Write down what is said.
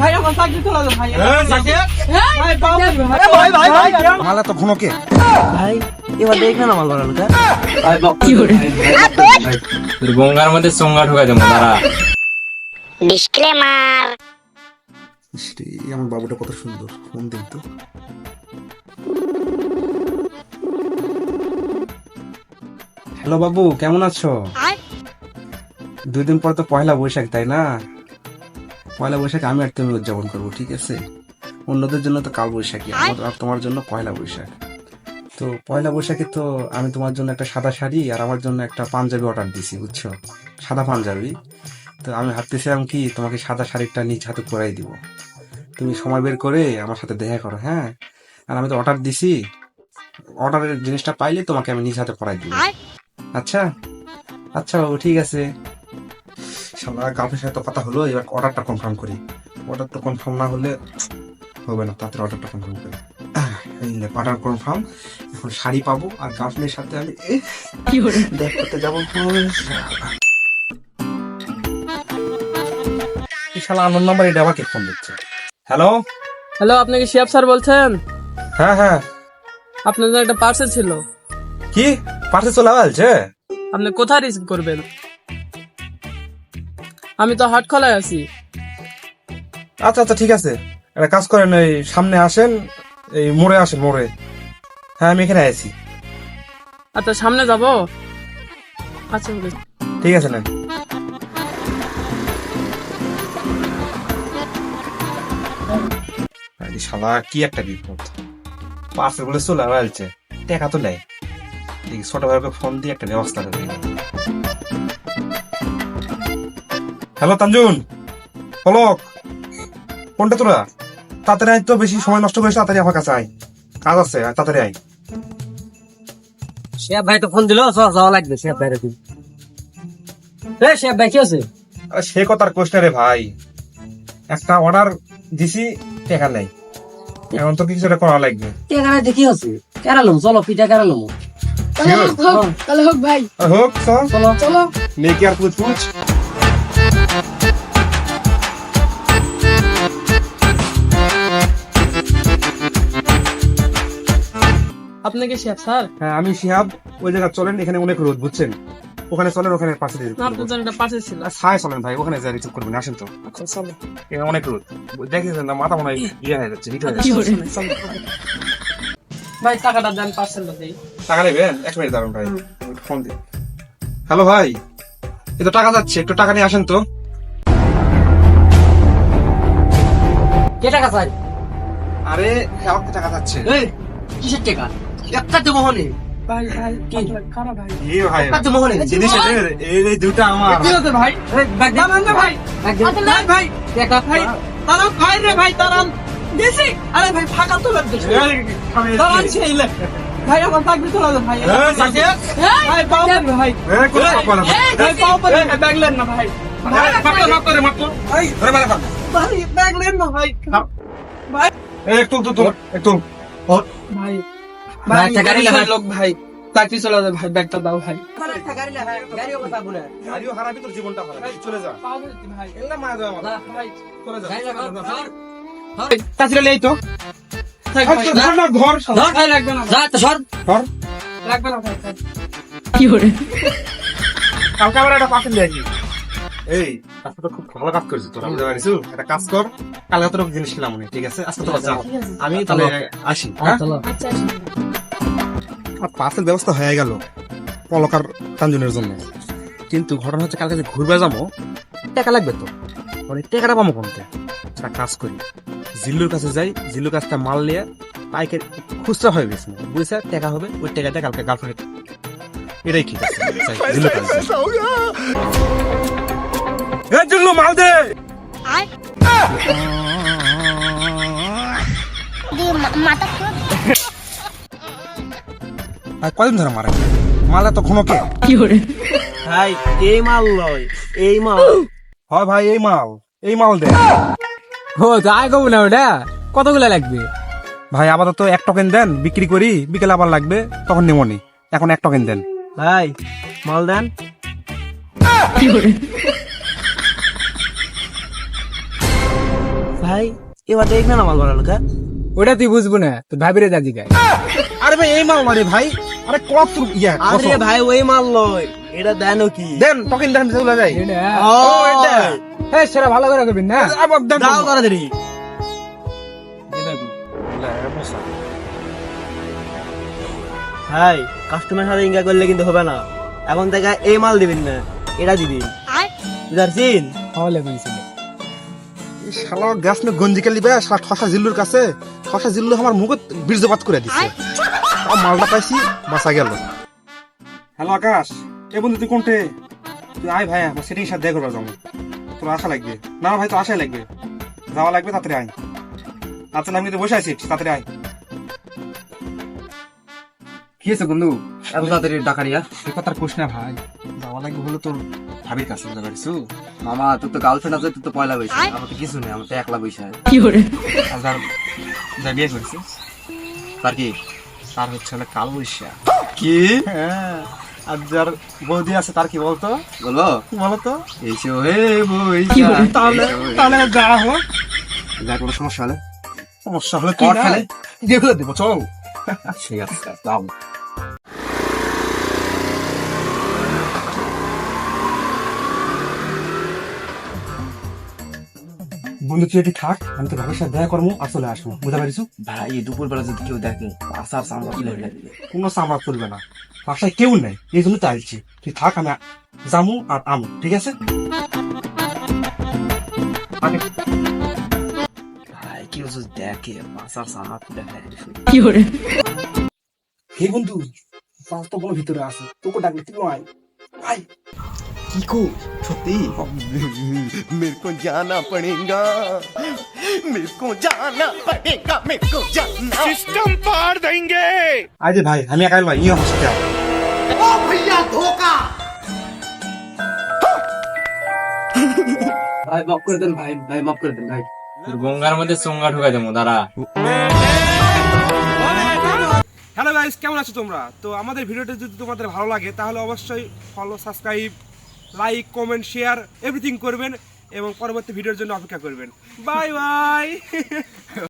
ভাই আমার চাকরি চলে যাবে ভাই ভাই মালা তো ঘনকে ভাই এবার দেখ না মাল ধরার লোকা তোর গঙ্গার মধ্যে চঙ্গা ঢোকা দেবো তারা। ডিসক্লেমার। আমার বাবুটা কত সুন্দর, ফোন দিন তো। হ্যালো বাবু, কেমন আছো? 2 দিন পর তো পয়লা বৈশাখ, তাই না? পয়লা বৈশাখ আমি আর তুমি উদযাপন করবো, ঠিক আছে? অন্যদের জন্য তো কাল বৈশাখী, আর তোমার জন্য পয়লা বৈশাখ। তো পয়লা বৈশাখে তো আমি তোমার জন্য একটা সাদা শাড়ি আর আমার জন্য একটা পাঞ্জাবি অর্ডার দিছি, বুঝছো? সাদা পাঞ্জাবি। তো আমি ভাবতেছিলাম কি তোমাকে সাদা শাড়িটা নিজ হাতে পরাই দিব। তুমি সময় বের করে আমার সাথে দেখা করো, হ্যাঁ? আর আমি তো অর্ডার দিছি, অর্ডারের জিনিসটা পাইলে তোমাকে আমি নিজ হাতে পরাই দিব। আচ্ছা আচ্ছা বাবু, ঠিক আছে। শালা গার্লফ্রেন্ডের সাথে তো কথা হলো, এবার অর্ডারটা কনফার্ম করি। অর্ডারটা কনফার্ম না হলে হবে না, তাড়াতাড়ি অর্ডারটা কনফার্ম করি। Order confirm. এখন শাড়ি পাবো আর গার্লফ্রেন্ডের সাথে আমি দেখা করতে যাবো। শালা আনন্দ নাম্বার, এটা আমাকে ফোন দিচ্ছে। হ্যালো হ্যালো, আপনি কি শিয়াব স্যার বলছেন? হ্যাঁ হ্যাঁ, আপনাদের একটা পার্সেল ছিল, কি পার্সে চলে আসছে? আপনি কোথায় রিসিভ করবেন? আমি তো হাটখলায় আছি। আচ্ছা আচ্ছা, ঠিক আছে। একটা কাজ করেন, এই সামনে আসেন, এই মোড়ে আসেন, মোড়ে। হ্যাঁ, আমি এখানে আছি। আচ্ছা সামনে যাব। আচ্ছা ঠিক আছে, নেন। আরে শালা, কি একটা বিপদ! পার্সেল বলে চলে আসছে, টাকা তো নেই। দেখি ছোট ভাইকে ফোন দিয়ে একটা ব্যবস্থা করে দিই। হ্যালো তানজুন, পলক, কোনটা তোরা? তাড়াতাড়ি আয় তো, বেশি সময় নষ্ট করিস, তাড়াতাড়ি আমার কাছে আয়, কাজ আছে, তাড়াতাড়ি আয়। শেফ ভাই তো ফোন দিল, যাওয়া লাগবে শেফ ভাই রেখে। শেফ ভাই কি আছে? আরে সে কথার কোশ্চেন রে ভাই, একটা অর্ডার দিছি, টাকা নাই, এখন তো কিছু একটা করা লাগবে। এখানে দেখি আছে কেরালম, চলো পিঠা কেরালম। তাহলে হোক ভাই, হোক, চলো চলো। নেকি আর পুছ পুছ। আপনি কি শিয়াব স্যার? হ্যাঁ, আমি শিহাব। ওই জায়গা চলেন, এখানে অনেক রোদ, বুঝছেন? ওখানে চলেন, ওখানে পাশে দিয়ে না, আপনার জন্য একটা পার্সেল ছিল। ছায় চলেন ভাই, ওখানে যা রিসিভ করবেন, আসেন তো। আচ্ছা চলো। এখানে অনেক রোদ, দেখেছেন না, মাথা মনে হয় ইয়ে হয়ে যাচ্ছে, হিট হয়ে যাচ্ছে। ভাই টাকাটা দেন, পার্সেলটা দেই। টাকা নেবেন? 1 মিনিট দাঁড়ান ভাই, ফোন দিন। হ্যালো ভাই, এই তো টাকা যাচ্ছে, একটু টাকা নিয়ে আসেন তো। কে টাকা চাই? আরে আমার টাকা যাচ্ছে। এই কিসের টাকা? একটা তো মোহনে। ভাই ভাই খারাপ ভাই। এই ভাই, একটা তো মোহনে। জিনিস এই দুটো আমার। কি হচ্ছে ভাই? দাঁড়ান না ভাই, দাঁড়ান ভাই, টাকা ভাই দাঁড়ান, ভাই রে ভাই দাঁড়ান। দিছি, আরে ভাই ফাঁকা তো লাগছে। দাঁড়ান সেইলে ভাই, আমার চাকরি চলে যাবে ভাই। ভাই পাও না ভাই, ভাই পাও না, ব্যাগলেন না ভাই, ভাই ব্যাগলেন না ভাই, ভাই একটু ভাই ভাই, টাকা নিলে ভাই। লোক ভাই, চাকরি চলে যাবে ভাই, ব্যাগটা দাও ভাই। গাড়িও কথা বলে। গাড়িও হারাবি, তোর জীবনটা হারাবি, চলে যা। পাও না ভাই, এলা মায়া যাবে আমার, ভাই চলে যা। তাছাড়া এই তো থাক ভাই, ধর না, ধর ধর ভাই, লাগবে না, যা তো সর। ধর। লাগবে না ভাই। কালকে আবার একটা পার্সেল দিয়ে আসবি। এই আজকে তো খুব ভালো কাজ করেছিস তোরা, বুঝতে পারিস? একটা কাজ কর, কালকে তোর জিনিস খেলাম মনে, ঠিক আছে? আজকে তোরা যা, আমি তাহলে আসি। হ্যাঁ, চলো। পার্সেল ব্যবস্থা হয়ে গেল পলক আর তানজুনের জন্য, কিন্তু ঘটনা হচ্ছে কালকে যে ঘুরবে যাবো, টাকা লাগবে তো। মানে টাকাটা পাবো কোনতে? একটা কাজ করি, জিল্লুর কাছে যাই, জিল্লুর কাছটা মাল নিয়ে পাইকারি খুচরা হয়ে গেছে, বুঝছে? টাকা হবে, ওই টাকাটা কালকে গার্লফ্রেন্ড, এটাই ঠিক আছে। যাই, জিল্লুর কাছে যাই। এই জিল্লু, মাল দে। আর কয়দিন ধরে মারে মালে তো ঘনকে? ভাই এই মাল লয়, এই মাল হয় ভাই, এই মাল দে ও তাই কব না, ওটা কতগুলা লাগবে? ভাই। আপাতত 1 টোকেন দেন, বিক্রি করি, বিকেলে আবার লাগবে, তখন নেমনি। এখন 1 টোকেন দেন ভাই, মাল দেন। ভাই এবার দেখ না মাল বাড়ালো কা ওটা তুই বুঝবো না তো ভাবিরে দাদি গায় আরে ভাই এই মাল মারি ভাই, আরে কত ইয়া আরে ভাই ওই মাল লয়, এটা দেনো কি দেন তখন দেন চলে যায়। ও এটা হ্যাঁ সেটা ভালো করে করবি না আবার দেন দাও তাড়াতাড়ি। ভাই কাস্টমার সাথে ইনকা করলে কিন্তু হবে না, এখন থেকে এই মাল দিবেন না, এটা দিবেন বুঝারছিন। হলে বুঝছিল এই শালা গ্যাস না গঞ্জি কালি বে শালা ঠসা জিল্লুর কাছে, ঠসা জিল্লু আমার মুখে বীর্যপাত করে দিছে। আর মালটা পাইছি বাঁচা গেল। হ্যালো আকাশ, এ বন্ধু তুই কোনটে? তুই আয় ভাই, আমার সেটিং সাথে দেখা করবার যাবো। তোর আশা লাগবে না ভাই, তো আশাই লাগবে, যাওয়া লাগবে, তাড়াতাড়ি আয়। আচ্ছা আমি তো বসে আছি, তাড়াতাড়ি আয়। কি হয়েছে বন্ধু এত তাড়াতাড়ি ডাকারিয়া? তুই কথার কোশ না ভাই, যাওয়া লাগবে হলো তোর ভাবির কাছে, বুঝতে পারিস? মামা তোর তো গার্লফ্রেন্ড আছে, তুই তো পয়লা বৈশাখ, আমার তো কিছু নেই, আমার তো একলা বৈশাখ। আর যা বিয়ে করেছে তার কি তার হচ্ছে হলো কাল বৈশাখ। কি হ্যাঁ, আর যার বৌদি আছে তার কি বলতো, বলবো? বলতো? এসো হে বৈশাখ। তাহলে তাহলে যা হলো, যা কোনো সমস্যা হলে সমস্যা হলে তুই কর না ফেলে। দিয়ে ফেলে দেবো, চল। ঠিক আছে যাও। বন্ধু তুই এটি থাক, আমি তো ভাবির সাথে দেখা করবো আর চলে আসবো, বুঝতে পারিস? ভাই এই দুপুর বেলা যদি কেউ দেখে আসার সামনে কি লাগবে? কোনো চামড়া চলবে না, বাসায় কেউ নেই, এই জন্য তো আসছি। তুই থাক, আমি যামু আর আমু, ঠিক আছে? ভাই কেউ যদি দেখে আসার সামনে দেখে হে বন্ধু, পাঁচ তো কোনো ভিতরে আছে, তোকে ডাকলে তুই আয়, আয়। কি কো সত্যি? मेरे को जाना पड़ेगा, मेरे को जाना पड़ेगा, मेरे को जाना। सिस्टम पार देंगे। আয় যে ভাই, আমি একাই ভাই, ইয়ে হচ্ছে ओ भैया धोखा। ভাই মাফ করে দেন, ভাই ভাই মাফ করে দেন ভাই। তোর গঙ্গার মধ্যে চোঙ্গা ঢুকাই দেবো দাঁড়া। হ্যালো গাইস, কেমন আছো তোমরা? তো আমাদের ভিডিওটা যদি তোমাদের ভালো লাগে তাহলে অবশ্যই follow, subscribe, like, comment, share everything করবেন এবং পরবর্তী ভিডিওর জন্য অপেক্ষা করবেন। Bye bye.